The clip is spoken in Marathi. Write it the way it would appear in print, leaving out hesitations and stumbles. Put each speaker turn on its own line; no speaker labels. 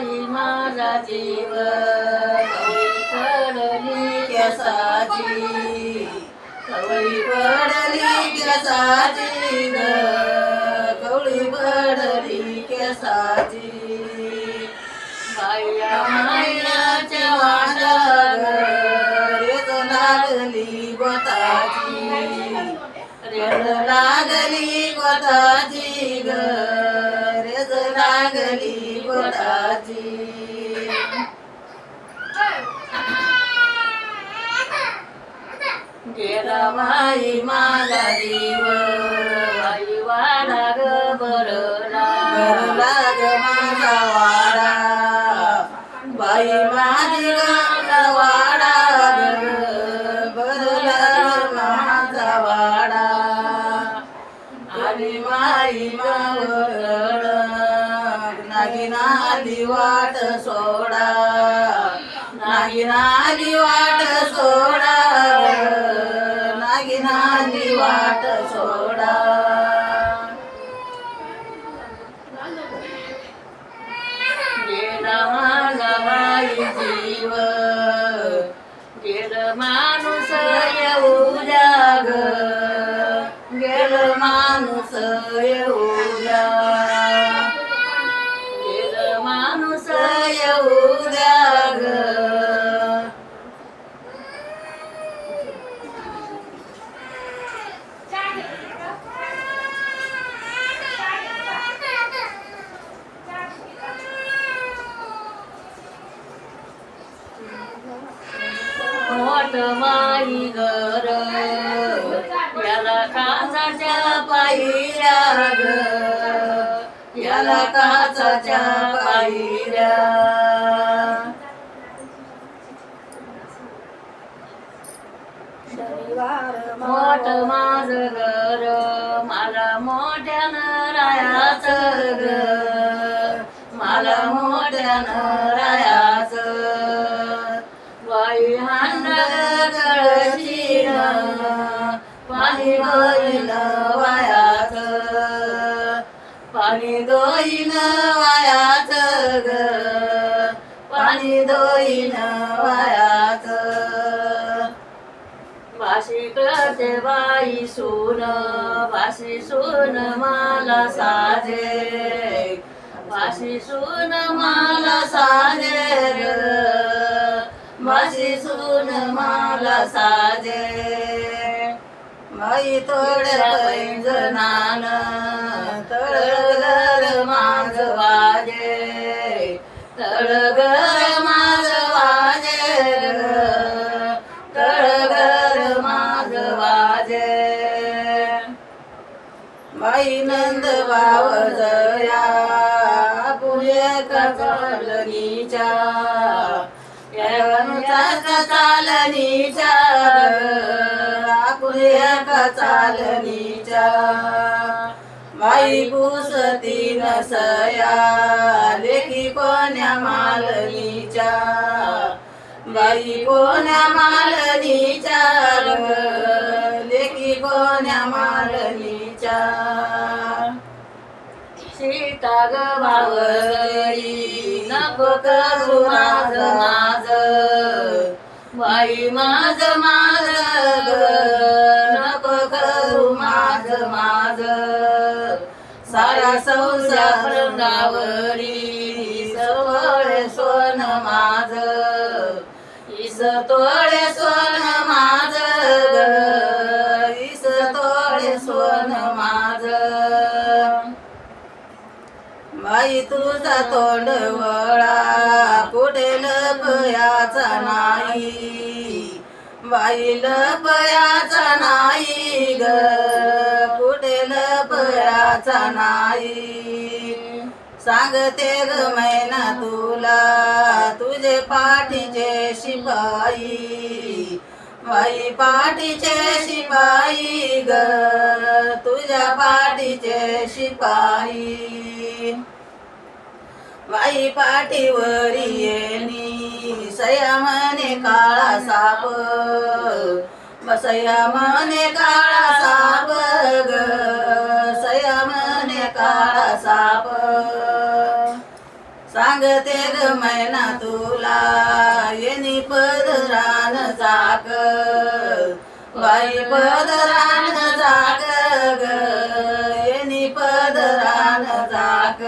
बाई माझा जीव कवळी पडली केसाची कवळी पडली केसाची ग कवळी पडली केसाची बाया मायाच्या वांडाग रेज लागली गोताची रेज लागली गोताची ग रेज लागली गोताची गेला माई माझा जीव बाई वाडा ग बरला ग माझा वाडा बाई माझी ग वाडा बरला माझा वाडा आणि माई मावळ नागिनाली वाट सोडा नागिनाली वाट सोडा नागिनाली वाट सोडा गेला माझा बाई जीव गेलं माणूस येऊ जाग गेलं माणूस येऊ जा गेलं माणूस येऊ जाग मोठ माई घर याला काचाच्या पायऱ्या ग याला काचाच्या पायऱ्या मोठ माझ घर मला मोठ्यानं रायाचं ग मला मोठ्यानं रायाचं बाई हांडळ कळशीन पाणी दोईन वायाच पाणी दोईन वायाच ग पाणी दोईन वायाच बाशी करते बाई सून बाशी सून मला साजे बाशी सून मला साजे बाशी सून मला साजे बाई थोड्या पैंजनान तळगर माझ वाजे तळगर माझ वाजे तळगर माझ वाजे बाई नंद बावजया पुढे कचलनीच्या चालनीच्या पुढे चालनीच्या बाई पुसती नसया लेखी कोण्या मालनीच्या बाई कोण्या मालनीच्या लेखी कोण्या मालनीच्या सीता ग भावरी नको करू माझ माझ बाई माझ माझ ग नको करू माझ माझ सारा संसार गावरी सवळे सोन माझ इस तोळे सोन माझ ग इस तोळे सोन माझ बाई तुझा तोंड वळा कुठे लपयाचा नाही बाई लपयाचा नाही ग कुठे लपयाचा नाही सांगते ग मैना तुला तुझे पाठीचे शिपाई बाई पाठीचे शिपाई ग तुझ्या पाठीचे शिपाई बाई पाठीवरी येणी सया म्हणे काळा साप बसया म्हणे काळा साप ग सया म्हणे काळा साप सांगते ग मैना तुला येणी पदरान जाग बाई पदरान जाग ग येणी पदरान जाग